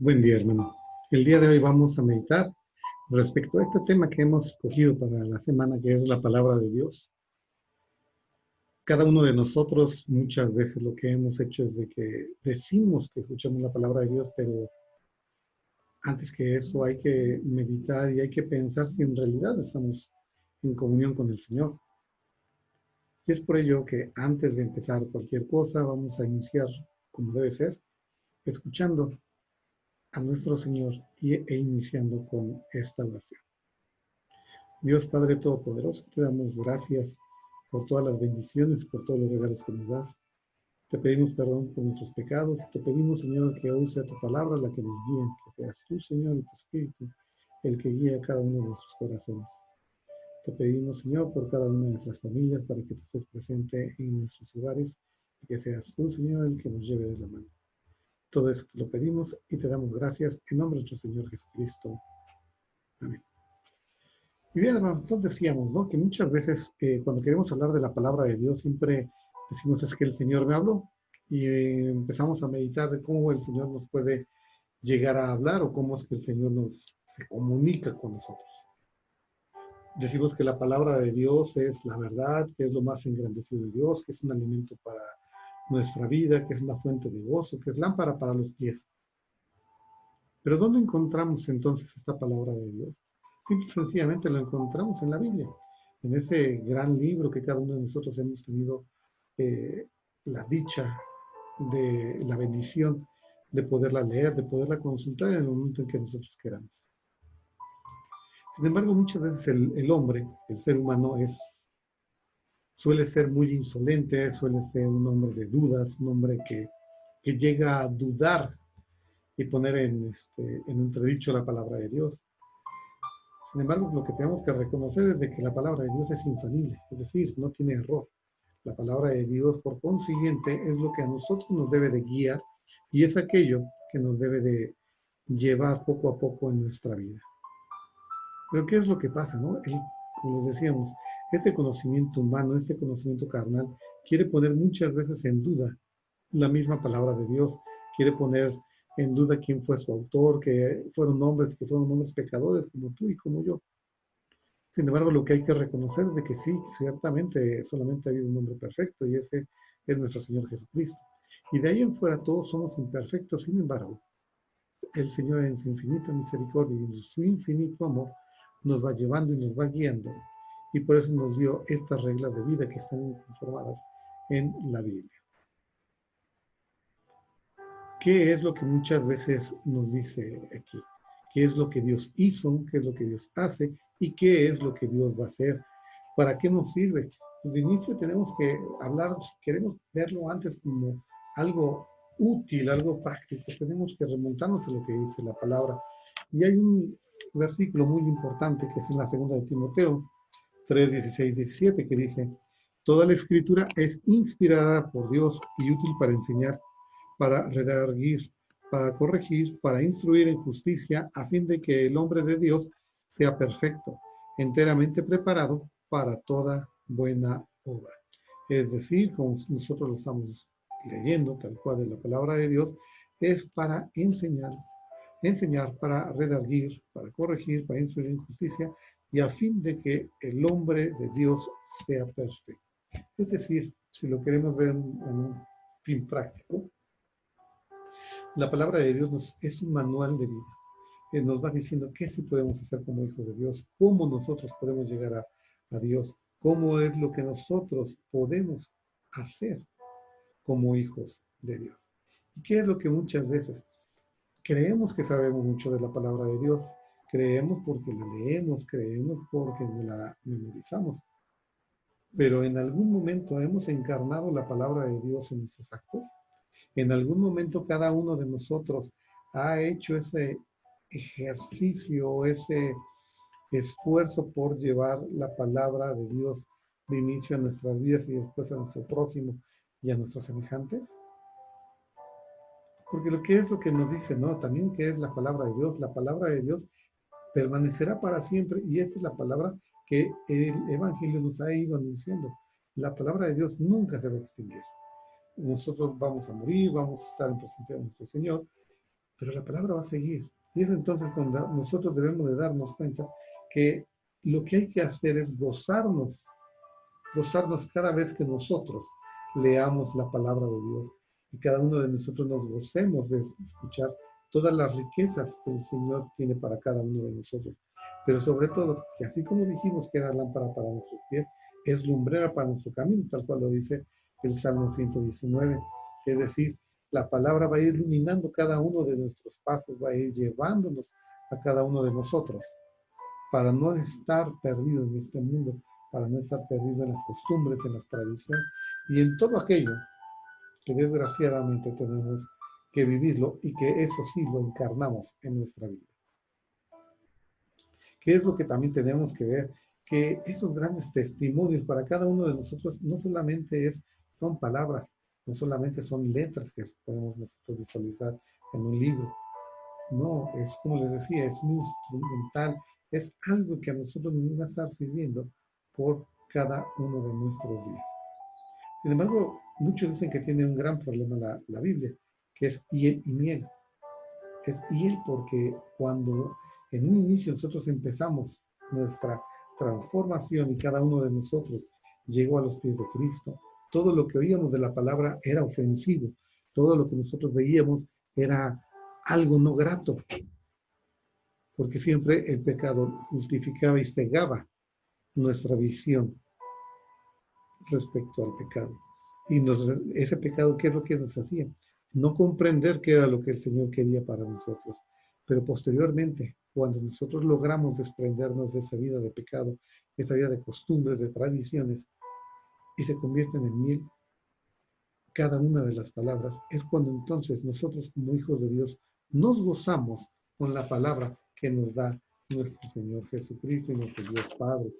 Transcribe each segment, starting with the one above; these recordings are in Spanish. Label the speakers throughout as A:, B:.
A: Buen día, hermano. El día de hoy vamos a meditar respecto a este tema que hemos escogido para la semana, que es la palabra de Dios. Cada uno de nosotros muchas veces lo que hemos hecho es de que decimos que escuchamos la palabra de Dios, pero antes que eso hay que meditar y hay que pensar si en realidad estamos en comunión con el Señor. Y es por ello que antes de empezar cualquier cosa vamos a iniciar como debe ser, escuchando a nuestro Señor e iniciando con esta oración. Dios Padre Todopoderoso, te damos gracias por todas las bendiciones, por todos los regalos que nos das. Te pedimos perdón por nuestros pecados. Te pedimos, Señor, que hoy sea tu palabra la que nos guíe, que seas tú, Señor, y tu Espíritu, el que guíe a cada uno de nuestros corazones. Te pedimos, Señor, por cada una de nuestras familias, para que tú estés presente en nuestros hogares, y que seas tú, Señor, el que nos lleve de la mano. Todo eso te lo pedimos y te damos gracias en nombre de nuestro Señor Jesucristo. Amén. Y bien, hermano, entonces decíamos, ¿no? Que muchas veces cuando queremos hablar de la palabra de Dios, siempre decimos es que el Señor me habló y empezamos a meditar de cómo el Señor nos puede llegar a hablar o cómo es que el Señor se comunica con nosotros. Decimos que la palabra de Dios es la verdad, que es lo más engrandecido de Dios, que es un alimento para nuestra vida, que es una fuente de gozo, que es lámpara para los pies. Pero ¿dónde encontramos entonces esta palabra de Dios? Simple y sencillamente lo encontramos en la Biblia, en ese gran libro que cada uno de nosotros hemos tenido eh, la dicha de la bendición de poderla leer, de poderla consultar en el momento en que nosotros queramos. Sin embargo, muchas veces el hombre, el ser humano, suele ser muy insolente, suele ser un hombre de dudas, un hombre que llega a dudar y poner en entredicho la palabra de Dios. Sin embargo, lo que tenemos que reconocer es de que la palabra de Dios es infalible, es decir, no tiene error. La palabra de Dios, por consiguiente, es lo que a nosotros nos debe de guiar y es aquello que nos debe de llevar poco a poco en nuestra vida. Pero ¿qué es lo que pasa, no? Como les decíamos, este conocimiento humano, este conocimiento carnal, quiere poner muchas veces en duda la misma palabra de Dios, quiere poner en duda quién fue su autor, que fueron hombres pecadores como tú y como yo. Sin embargo, lo que hay que reconocer es de que sí, ciertamente solamente ha habido un hombre perfecto y ese es nuestro Señor Jesucristo. Y de ahí en fuera todos somos imperfectos, sin embargo, el Señor en su infinita misericordia y en su infinito amor nos va llevando y nos va guiando. Y por eso nos dio estas reglas de vida que están conformadas en la Biblia. ¿Qué es lo que muchas veces nos dice aquí? ¿Qué es lo que Dios hizo? ¿Qué es lo que Dios hace? ¿Y qué es lo que Dios va a hacer? ¿Para qué nos sirve? De inicio tenemos que hablar, si queremos verlo antes como algo útil, algo práctico, tenemos que remontarnos a lo que dice la palabra. Y hay un versículo muy importante que es en la segunda de Timoteo 3, 16, 17, que dice, toda la escritura es inspirada por Dios y útil para enseñar, para redarguir, para corregir, para instruir en justicia, a fin de que el hombre de Dios sea perfecto, enteramente preparado para toda buena obra. Es decir, como nosotros lo estamos leyendo, tal cual de la palabra de Dios, es para enseñar, para redarguir, para corregir, para instruir en justicia, y a fin de que el hombre de Dios sea perfecto. Es decir, si lo queremos ver en un fin práctico, la palabra de Dios es un manual de vida. Nos va diciendo qué sí podemos hacer como hijos de Dios, cómo nosotros podemos llegar a Dios, cómo es lo que nosotros podemos hacer como hijos de Dios. ¿Y qué es lo que muchas veces creemos que sabemos mucho de la palabra de Dios? Creemos porque la leemos, creemos porque la memorizamos. Pero en algún momento hemos encarnado la palabra de Dios en nuestros actos. En algún momento cada uno de nosotros ha hecho ese ejercicio, ese esfuerzo por llevar la palabra de Dios de inicio a nuestras vidas y después a nuestro prójimo y a nuestros semejantes. Porque lo que es lo que nos dice, ¿no? También que es la palabra de Dios. La palabra de Dios permanecerá para siempre y esa es la palabra que el Evangelio nos ha ido anunciando. La palabra de Dios nunca se va a extinguir. Nosotros vamos a morir, vamos a estar en presencia de nuestro Señor, pero la palabra va a seguir. Y es entonces cuando nosotros debemos de darnos cuenta que lo que hay que hacer es gozarnos cada vez que nosotros leamos la palabra de Dios y cada uno de nosotros nos gocemos de escuchar todas las riquezas que el Señor tiene para cada uno de nosotros. Pero sobre todo, que así como dijimos que era lámpara para nuestros pies, es lumbrera para nuestro camino, tal cual lo dice el Salmo 119. Es decir, la palabra va a ir iluminando cada uno de nuestros pasos, va a ir llevándonos a cada uno de nosotros para no estar perdido en este mundo, para no estar perdido en las costumbres, en las tradiciones y en todo aquello que desgraciadamente tenemos que vivirlo y que eso sí lo encarnamos en nuestra vida. ¿Qué es lo que también tenemos que ver? Que esos grandes testimonios para cada uno de nosotros no solamente son palabras, no solamente son letras que podemos nosotros visualizar en un libro. No, es como les decía, es un instrumental, es algo que a nosotros nos va a estar sirviendo por cada uno de nuestros días. Sin embargo, muchos dicen que tiene un gran problema la Biblia, que es hiel y miel. Es hiel porque cuando en un inicio nosotros empezamos nuestra transformación y cada uno de nosotros llegó a los pies de Cristo, todo lo que oíamos de la palabra era ofensivo, todo lo que nosotros veíamos era algo no grato, porque siempre el pecado justificaba y cegaba nuestra visión respecto al pecado. Y ese pecado, ¿qué es lo que nos hacía? No comprender qué era lo que el Señor quería para nosotros. Pero posteriormente, cuando nosotros logramos desprendernos de esa vida de pecado, esa vida de costumbres, de tradiciones, y se convierten en miel, cada una de las palabras, es cuando entonces nosotros como hijos de Dios nos gozamos con la palabra que nos da nuestro Señor Jesucristo y nuestro Dios Padre.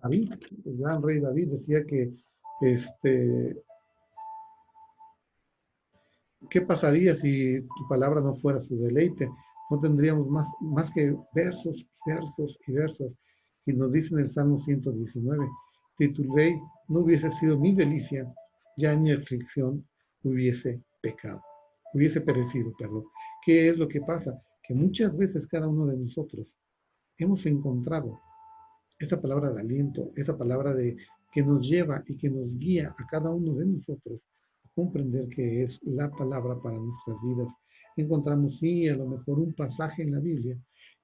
A: David, el gran rey David, decía que ¿qué pasaría si tu palabra no fuera su deleite? No tendríamos más que versos, versos y versos. Y nos dice en el Salmo 119, si tu ley no hubiese sido mi delicia, ya en mi aflicción hubiese pecado, hubiese perecido, perdón. ¿Qué es lo que pasa? Que muchas veces cada uno de nosotros hemos encontrado esa palabra de aliento, esa palabra que nos lleva y que nos guía a cada uno de nosotros a comprender que es la palabra para nuestras vidas. Encontramos, sí, a lo mejor un pasaje en la Biblia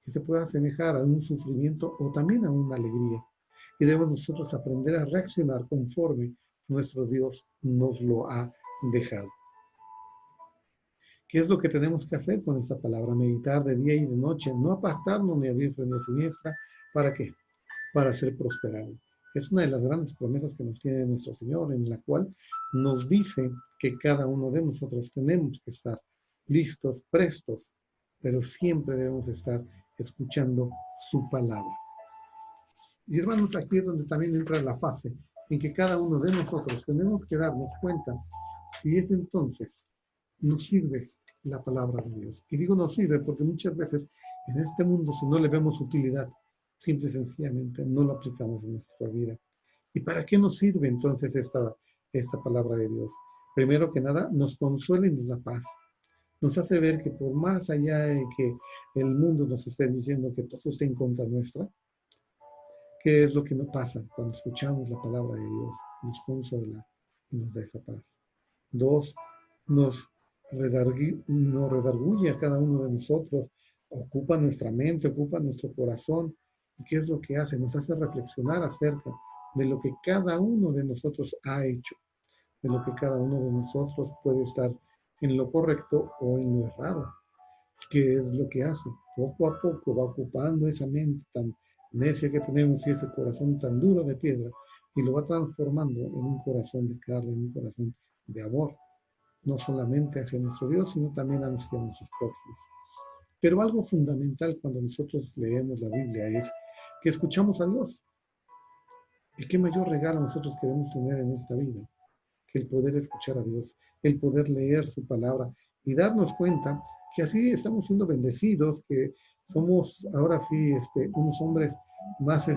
A: que se pueda asemejar a un sufrimiento o también a una alegría. Y debemos nosotros aprender a reaccionar conforme nuestro Dios nos lo ha dejado. ¿Qué es lo que tenemos que hacer con esta palabra? Meditar de día y de noche, no apartarnos ni a diestra ni a siniestra. ¿Para qué? Para ser prosperado. Es una de las grandes promesas que nos tiene nuestro Señor, en la cual nos dice que cada uno de nosotros tenemos que estar listos, prestos, pero siempre debemos estar escuchando su palabra. Y hermanos, aquí es donde también entra la fase en que cada uno de nosotros tenemos que darnos cuenta si es entonces nos sirve la palabra de Dios. Y digo nos sirve porque muchas veces en este mundo, si no le vemos utilidad, simple y sencillamente no lo aplicamos en nuestra vida. ¿Y para qué nos sirve entonces esta palabra de Dios? Primero que nada, nos consuela y nos da paz. Nos hace ver que por más allá de que el mundo nos esté diciendo que todo está en contra nuestra, ¿qué es lo que nos pasa cuando escuchamos la palabra de Dios? Nos consuela y nos da esa paz. Dos, nos redarguye a cada uno de nosotros, ocupa nuestra mente, ocupa nuestro corazón. ¿Y qué es lo que hace? Nos hace reflexionar acerca de lo que cada uno de nosotros ha hecho, de lo que cada uno de nosotros puede estar en lo correcto o en lo errado. ¿Qué es lo que hace? Poco a poco va ocupando esa mente tan necia que tenemos y ese corazón tan duro de piedra y lo va transformando en un corazón de carne, en un corazón de amor, no solamente hacia nuestro Dios, sino también hacia nuestros prójimos. Pero algo fundamental cuando nosotros leemos la Biblia es que escuchamos a Dios. ¿Y qué mayor regalo nosotros queremos tener en esta vida? Que el poder escuchar a Dios, el poder leer su palabra y darnos cuenta que así estamos siendo bendecidos, que somos ahora sí unos hombres más,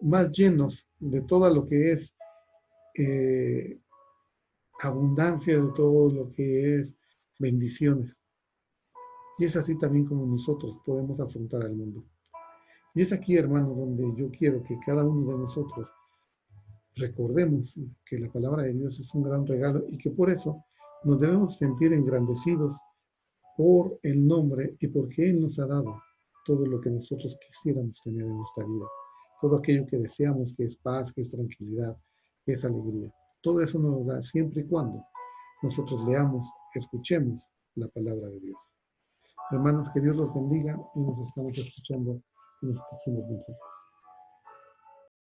A: más llenos de todo lo que es abundancia, de todo lo que es bendiciones. Y es así también como nosotros podemos afrontar al mundo. Y es aquí, hermanos, donde yo quiero que cada uno de nosotros recordemos que la palabra de Dios es un gran regalo y que por eso nos debemos sentir engrandecidos por el nombre y porque Él nos ha dado todo lo que nosotros quisiéramos tener en nuestra vida. Todo aquello que deseamos, que es paz, que es tranquilidad, que es alegría. Todo eso nos lo da siempre y cuando nosotros leamos, escuchemos la palabra de Dios. Hermanos, que Dios los bendiga y nos estamos escuchando en los próximos mensajes.